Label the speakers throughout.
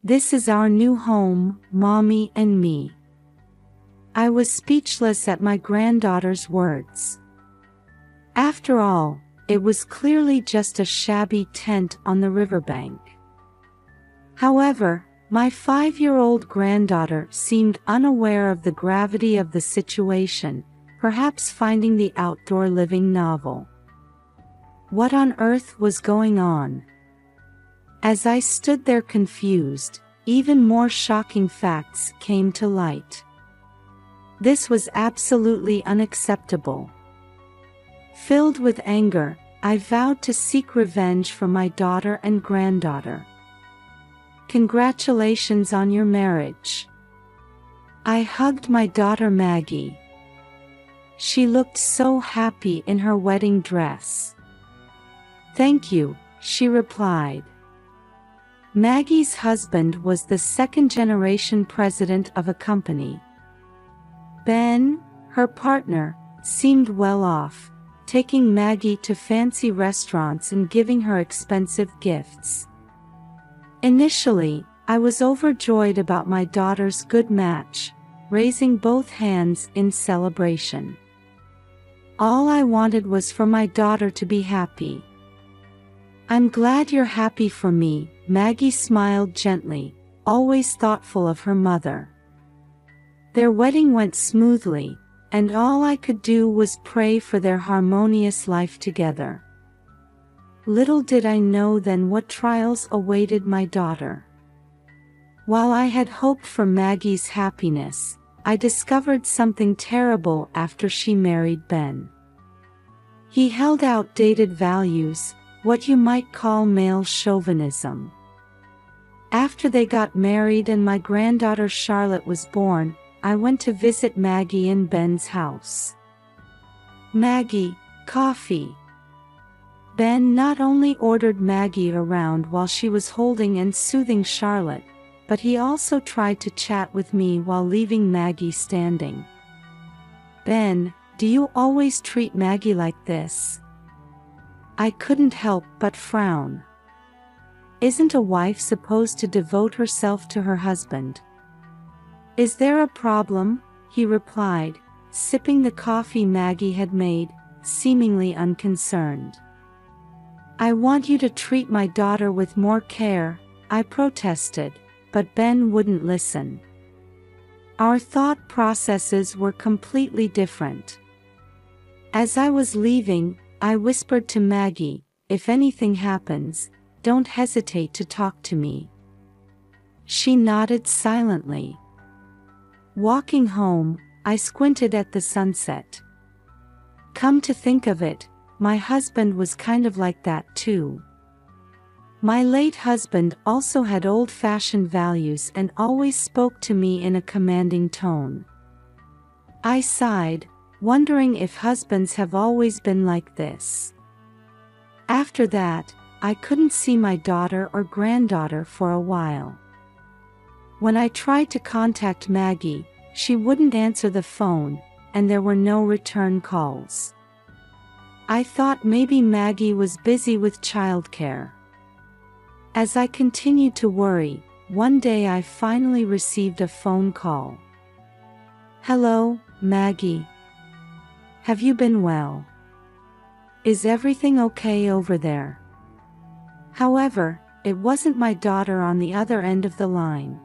Speaker 1: This is our new home, Mommy and me." I was speechless at my granddaughter's words. After all, it was clearly just a shabby tent on the riverbank. However, my 5-year-old granddaughter seemed unaware of the gravity of the situation, perhaps finding the outdoor living novel. What on earth was going on? As I stood there confused, even more shocking facts came to light. This was absolutely unacceptable. Filled with anger, I vowed to seek revenge for my daughter and granddaughter. "Congratulations on your marriage." I hugged my daughter Maggie. She looked so happy in her wedding dress. "Thank you," she replied. Maggie's husband was the second-generation president of a company. Ben, her partner, seemed well off, taking Maggie to fancy restaurants and giving her expensive gifts. Initially, I was overjoyed about my daughter's good match, raising both hands in celebration. All I wanted was for my daughter to be happy. "I'm glad you're happy for me," Maggie smiled gently, always thoughtful of her mother. Their wedding went smoothly, and all I could do was pray for their harmonious life together. Little did I know then what trials awaited my daughter. While I had hoped for Maggie's happiness, I discovered something terrible after she married Ben. He held outdated values, what you might call male chauvinism. After they got married and my granddaughter Charlotte was born, I went to visit Maggie in Ben's house. "Maggie, coffee." Ben not only ordered Maggie around while she was holding and soothing Charlotte, but he also tried to chat with me while leaving Maggie standing. "Ben, do you always treat Maggie like this?" I couldn't help but frown. Isn't a wife supposed to devote herself to her husband? "Is there a problem?" he replied, sipping the coffee Maggie had made, seemingly unconcerned. "I want you to treat my daughter with more care," I protested, but Ben wouldn't listen. Our thought processes were completely different. As I was leaving, I whispered to Maggie, "If anything happens, don't hesitate to talk to me." She nodded silently. Walking home, I squinted at the sunset. Come to think of it, my husband was kind of like that too. My late husband also had old-fashioned values and always spoke to me in a commanding tone. I sighed, wondering if husbands have always been like this. After that, I couldn't see my daughter or granddaughter for a while. When I tried to contact Maggie, she wouldn't answer the phone, and there were no return calls. I thought maybe Maggie was busy with childcare. As I continued to worry, one day I finally received a phone call. "Hello, Maggie. Have you been well? Is everything okay over there?" However, it wasn't my daughter on the other end of the line.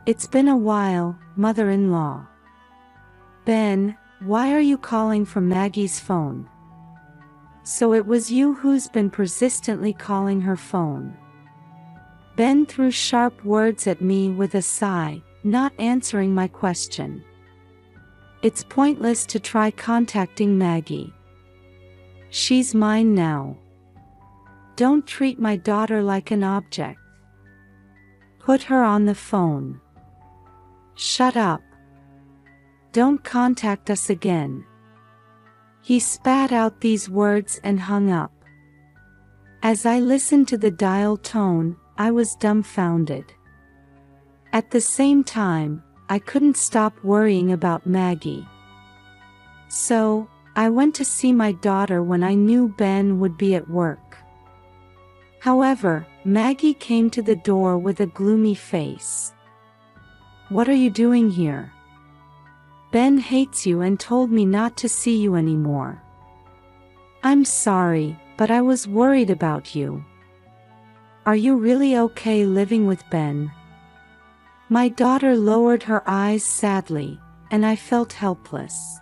Speaker 1: "It's been a while, mother-in-law." "Ben, why are you calling from Maggie's phone?" "So it was you who's been persistently calling her phone." Ben threw sharp words at me with a sigh, not answering my question. "It's pointless to try contacting Maggie. She's mine now. Don't treat my daughter like an object. Put her on the phone. Shut up. Don't contact us again." He spat out these words and hung up. As I listened to the dial tone, I was dumbfounded. At the same time, I couldn't stop worrying about Maggie. So, I went to see my daughter when I knew Ben would be at work. However, Maggie came to the door with a gloomy face. "What are you doing here? Ben hates you and told me not to see you anymore." "I'm sorry, but I was worried about you." "Are you really okay living with Ben?" My daughter lowered her eyes sadly, and I felt helpless.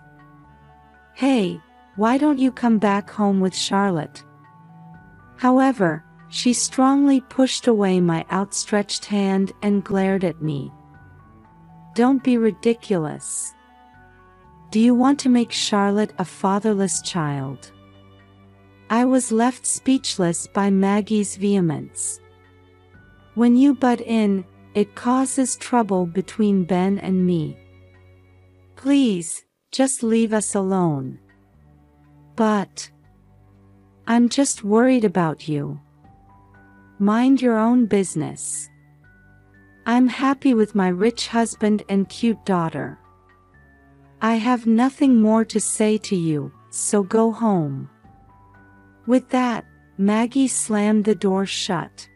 Speaker 1: "Hey, why don't you come back home with Charlotte?" However, she strongly pushed away my outstretched hand and glared at me. "Don't be ridiculous. Do you want to make Charlotte a fatherless child?" I was left speechless by Maggie's vehemence. "When you butt in, it causes trouble between Ben and me. Please, just leave us alone." "But I'm just worried about you." "Mind your own business. I'm happy with my rich husband and cute daughter. I have nothing more to say to you, so go home." With that, Maggie slammed the door shut.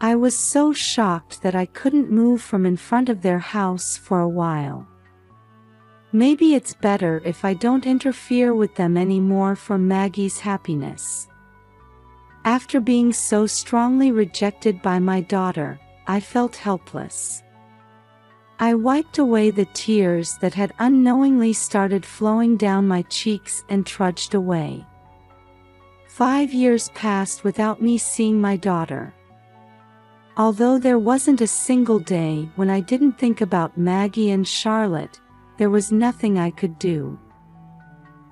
Speaker 1: I was so shocked that I couldn't move from in front of their house for a while. Maybe it's better if I don't interfere with them anymore for Maggie's happiness. After being so strongly rejected by my daughter, I felt helpless. I wiped away the tears that had unknowingly started flowing down my cheeks and trudged away. 5 years passed without me seeing my daughter. Although there wasn't a single day when I didn't think about Maggie and Charlotte, there was nothing I could do.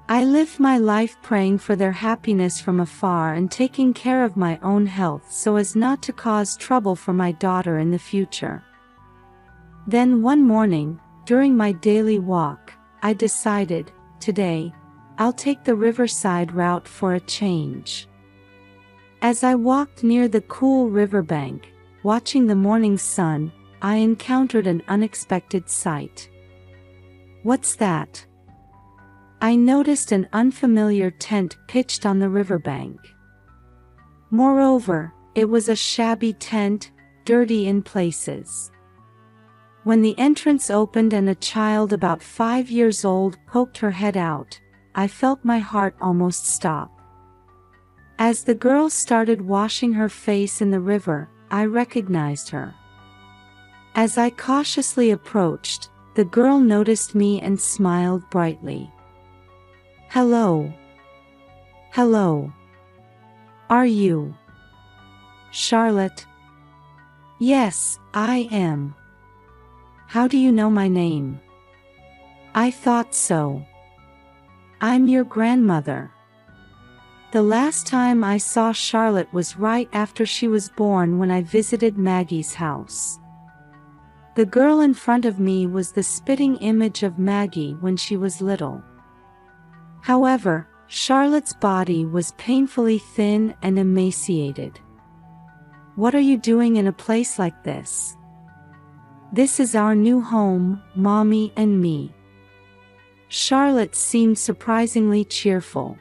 Speaker 1: I lived my life praying for their happiness from afar and taking care of my own health so as not to cause trouble for my daughter in the future. Then one morning, during my daily walk, I decided, today, I'll take the riverside route for a change. As I walked near the cool riverbank, watching the morning sun, I encountered an unexpected sight. "What's that?" I noticed an unfamiliar tent pitched on the riverbank. Moreover, it was a shabby tent, dirty in places. When the entrance opened and a child about 5 years old poked her head out, I felt my heart almost stop. As the girl started washing her face in the river, I recognized her. As I cautiously approached, the girl noticed me and smiled brightly. "Hello. Hello. Are you Charlotte?" "Yes, I am." "How do you know my name?" "I thought so. I'm your grandmother." The last time I saw Charlotte was right after she was born when I visited Maggie's house. The girl in front of me was the spitting image of Maggie when she was little. However, Charlotte's body was painfully thin and emaciated. "What are you doing in a place like this?" "This is our new home, Mommy and me." Charlotte seemed surprisingly cheerful.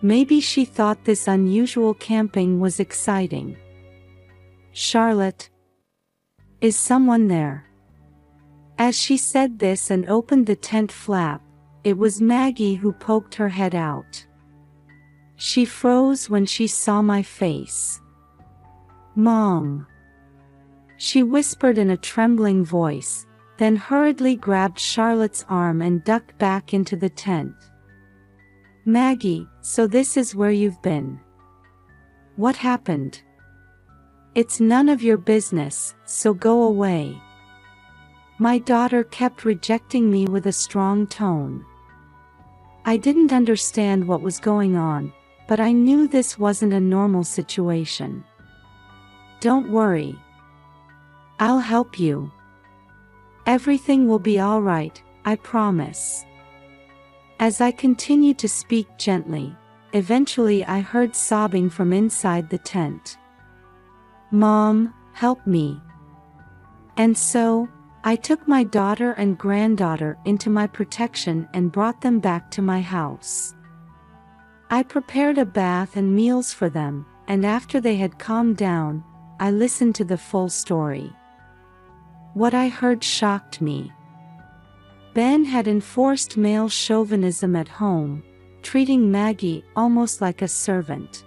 Speaker 1: Maybe she thought this unusual camping was exciting. "Charlotte, is someone there?" As she said this and opened the tent flap, it was Maggie who poked her head out. She froze when she saw my face. "Mom," she whispered in a trembling voice, then hurriedly grabbed Charlotte's arm and ducked back into the tent. "Maggie, so this is where you've been. What happened?" "It's none of your business, so go away." My daughter kept rejecting me with a strong tone. I didn't understand what was going on, but I knew this wasn't a normal situation. "Don't worry. I'll help you. Everything will be all right, I promise." As I continued to speak gently, eventually I heard sobbing from inside the tent. "Mom, help me." And so, I took my daughter and granddaughter into my protection and brought them back to my house. I prepared a bath and meals for them, and after they had calmed down, I listened to the full story. What I heard shocked me. Ben had enforced male chauvinism at home, treating Maggie almost like a servant.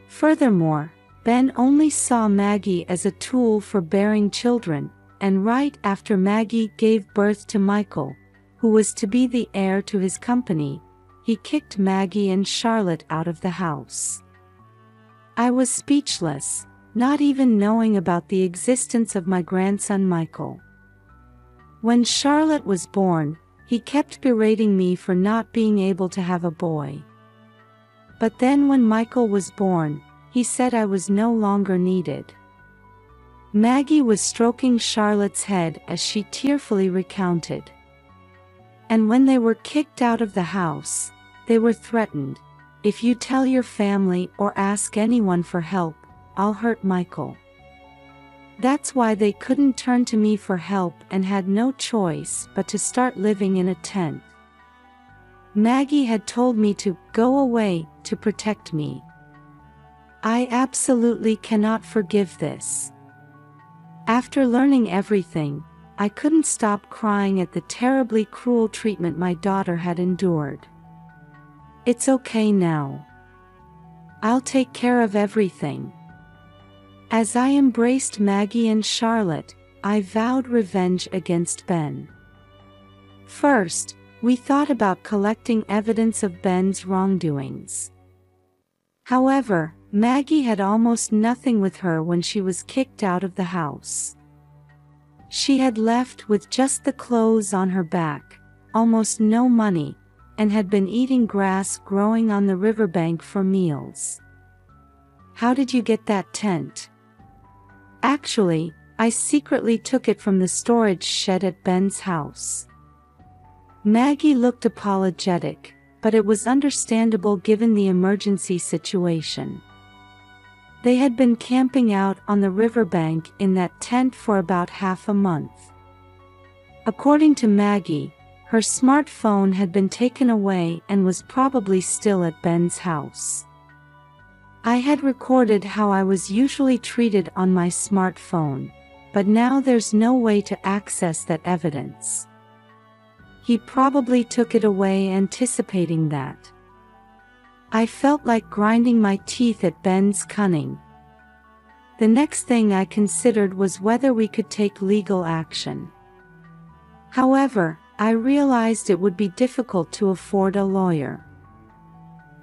Speaker 1: Furthermore, Ben only saw Maggie as a tool for bearing children, and right after Maggie gave birth to Michael, who was to be the heir to his company, he kicked Maggie and Charlotte out of the house. I was speechless, not even knowing about the existence of my grandson Michael. When Charlotte was born, he kept berating me for not being able to have a boy. But then when Michael was born, he said I was no longer needed. Maggie was stroking Charlotte's head as she tearfully recounted. And when they were kicked out of the house, they were threatened, "If you tell your family or ask anyone for help, I'll hurt Michael." That's why they couldn't turn to me for help and had no choice but to start living in a tent. Maggie had told me to go away to protect me. I absolutely cannot forgive this. After learning everything, I couldn't stop crying at the terribly cruel treatment my daughter had endured. It's okay now. I'll take care of everything. As I embraced Maggie and Charlotte, I vowed revenge against Ben. First, we thought about collecting evidence of Ben's wrongdoings. However, Maggie had almost nothing with her when she was kicked out of the house. She had left with just the clothes on her back, almost no money, and had been eating grass growing on the riverbank for meals. How did you get that tent? Actually, I secretly took it from the storage shed at Ben's house. Maggie looked apologetic, but it was understandable given the emergency situation. They had been camping out on the riverbank in that tent for about half a month. According to Maggie, her smartphone had been taken away and was probably still at Ben's house. I had recorded how I was usually treated on my smartphone, but now there's no way to access that evidence. He probably took it away anticipating that. I felt like grinding my teeth at Ben's cunning. The next thing I considered was whether we could take legal action. However, I realized it would be difficult to afford a lawyer.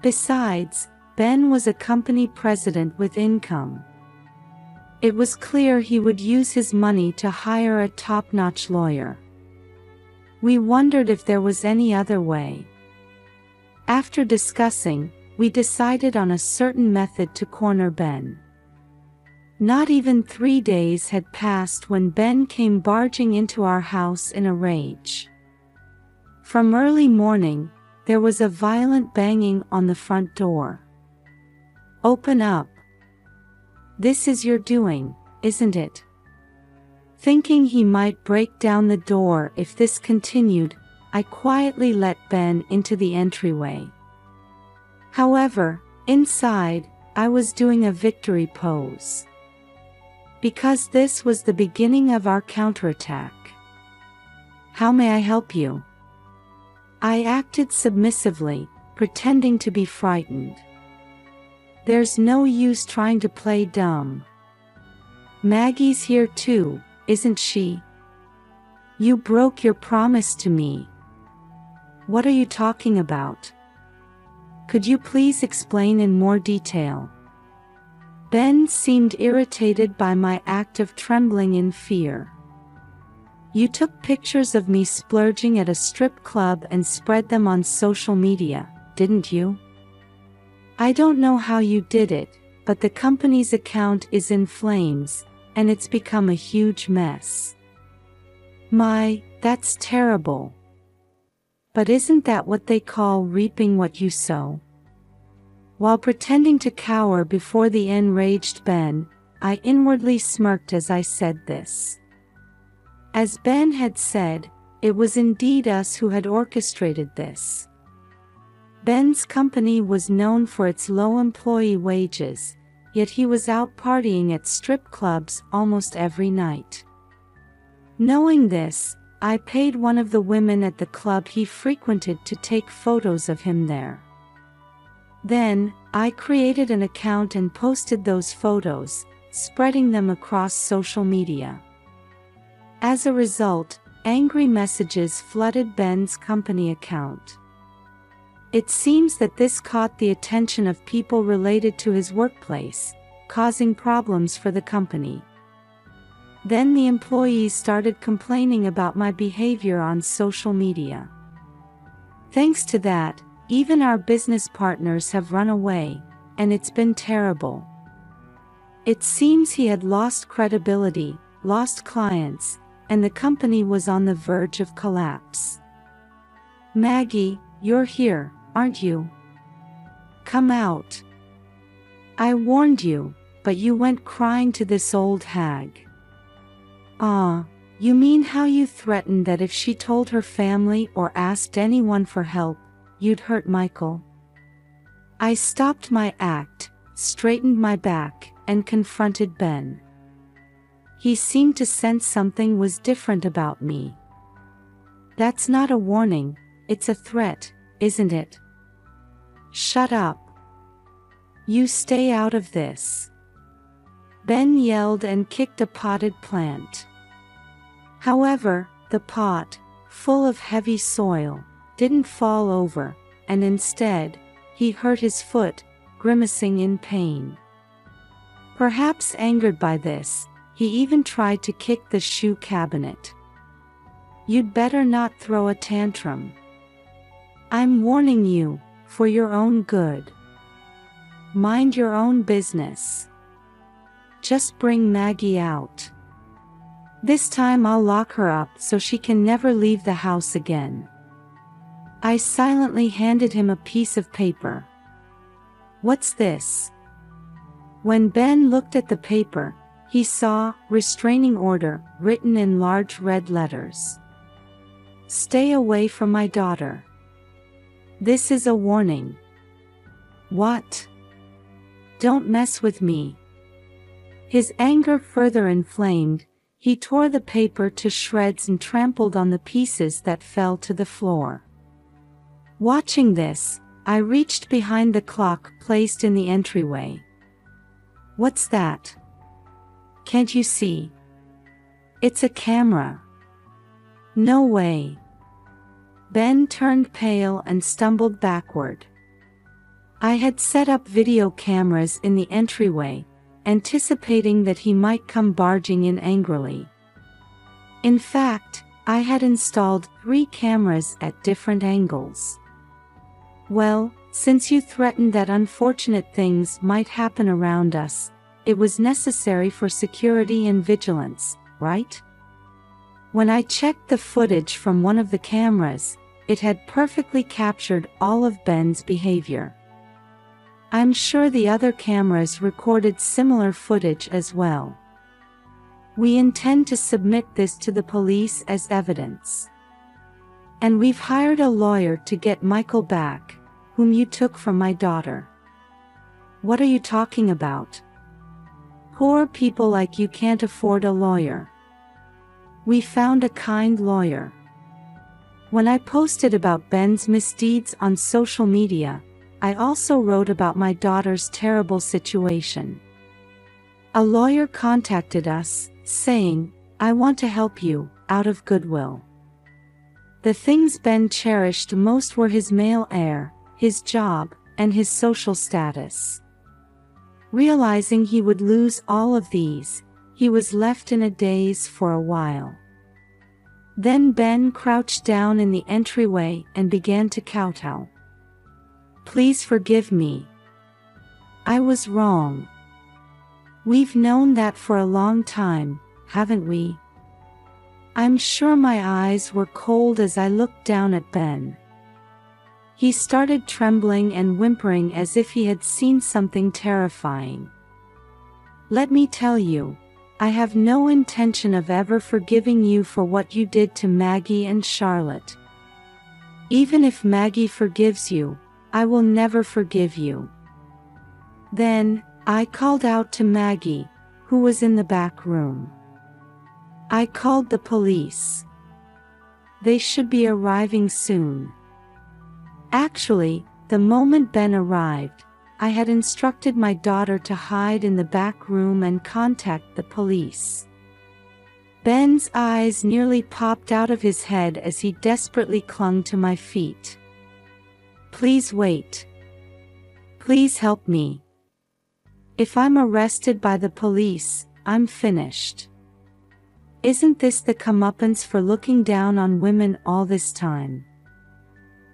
Speaker 1: Besides, Ben was a company president with income. It was clear he would use his money to hire a top-notch lawyer. We wondered if there was any other way. After discussing, we decided on a certain method to corner Ben. Not even 3 days had passed when Ben came barging into our house in a rage. From early morning, there was a violent banging on the front door. "Open up. This is your doing, isn't it?" Thinking he might break down the door if this continued, I quietly let Ben into the entryway. However, inside, I was doing a victory pose. Because this was the beginning of our counterattack. "How may I help you?" I acted submissively, pretending to be frightened. "There's no use trying to play dumb. Maggie's here too, isn't she? You broke your promise to me." "What are you talking about? Could you please explain in more detail?" Ben seemed irritated by my act of trembling in fear. "You took pictures of me splurging at a strip club and spread them on social media, didn't you? I don't know how you did it, but the company's account is in flames, and it's become a huge mess." That's terrible. But isn't that what they call reaping what you sow? While pretending to cower before the enraged Ben, I inwardly smirked as I said this. As Ben had said, it was indeed us who had orchestrated this. Ben's company was known for its low employee wages, yet he was out partying at strip clubs almost every night. Knowing this, I paid one of the women at the club he frequented to take photos of him there. Then, I created an account and posted those photos, spreading them across social media. As a result, angry messages flooded Ben's company account. It seems that this caught the attention of people related to his workplace, causing problems for the company. Then the employees started complaining about my behavior on social media. Thanks to that, even our business partners have run away, and it's been terrible. It seems he had lost credibility, lost clients, and the company was on the verge of collapse. Maggie, you're here, aren't you? Come out. I warned you, but you went crying to this old hag. Ah, you mean how you threatened that if she told her family or asked anyone for help, you'd hurt Michael? I stopped my act, straightened my back, and confronted Ben. He seemed to sense something was different about me. That's not a warning, it's a threat, isn't it? Shut up. You stay out of this. Ben yelled and kicked a potted plant. However, the pot, full of heavy soil, didn't fall over, and instead, he hurt his foot, grimacing in pain. Perhaps angered by this, he even tried to kick the shoe cabinet. You'd better not throw a tantrum. I'm warning you, for your own good. Mind your own business. Just bring Maggie out. This time I'll lock her up so she can never leave the house again. I silently handed him a piece of paper. What's this? When Ben looked at the paper, he saw restraining order written in large red letters. Stay away from my daughter. This is a warning. What? Don't mess with me. His anger further inflamed, he tore the paper to shreds and trampled on the pieces that fell to the floor. Watching this, I reached behind the clock placed in the entryway. What's that? Can't you see? It's a camera. No way. Ben turned pale and stumbled backward. I had set up video cameras in the entryway, anticipating that he might come barging in angrily. In fact, I had installed 3 cameras at different angles. Well, since you threatened that unfortunate things might happen around us, it was necessary for security and vigilance, right? When I checked the footage from one of the cameras, it had perfectly captured all of Ben's behavior. I'm sure the other cameras recorded similar footage as well. We intend to submit this to the police as evidence. And we've hired a lawyer to get Michael back, whom you took from my daughter. What are you talking about? Poor people like you can't afford a lawyer. We found a kind lawyer. When I posted about Ben's misdeeds on social media, I also wrote about my daughter's terrible situation. A lawyer contacted us, saying, I want to help you, out of goodwill. The things Ben cherished most were his male heir, his job, and his social status. Realizing he would lose all of these, he was left in a daze for a while. Then Ben crouched down in the entryway and began to kowtow. Please forgive me. I was wrong. We've known that for a long time, haven't we? I'm sure my eyes were cold as I looked down at Ben. He started trembling and whimpering as if he had seen something terrifying. Let me tell you, I have no intention of ever forgiving you for what you did to Maggie and Charlotte. Even if Maggie forgives you, I will never forgive you." Then, I called out to Maggie, who was in the back room. I called the police. They should be arriving soon. Actually, the moment Ben arrived, I had instructed my daughter to hide in the back room and contact the police. Ben's eyes nearly popped out of his head as he desperately clung to my feet. "Please wait. Please help me. If I'm arrested by the police, I'm finished. Isn't this the comeuppance for looking down on women all this time?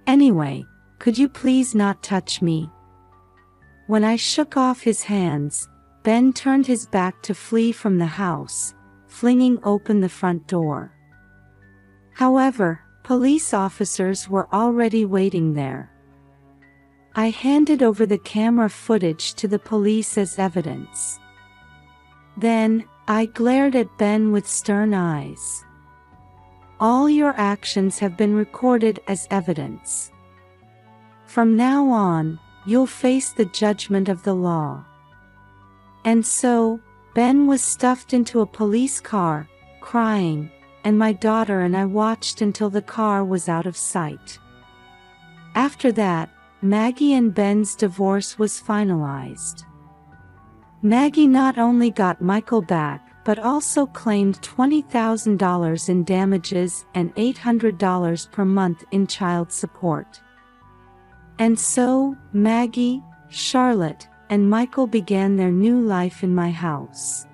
Speaker 1: Anyway, could you please not touch me?" When I shook off his hands, Ben turned his back to flee from the house, flinging open the front door. However, police officers were already waiting there. I handed over the camera footage to the police as evidence. Then, I glared at Ben with stern eyes. "All your actions have been recorded as evidence. From now on, you'll face the judgment of the law." And so, Ben was stuffed into a police car, crying, and my daughter and I watched until the car was out of sight. After that, Maggie and Ben's divorce was finalized. Maggie not only got Michael back, but also claimed $20,000 in damages and $800 per month in child support. And so, Maggie, Charlotte, and Michael began their new life in my house.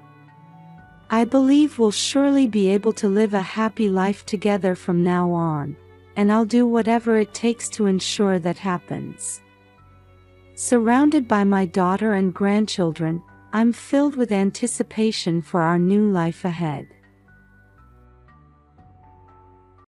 Speaker 1: I believe we'll surely be able to live a happy life together from now on, and I'll do whatever it takes to ensure that happens. Surrounded by my daughter and grandchildren, I'm filled with anticipation for our new life ahead.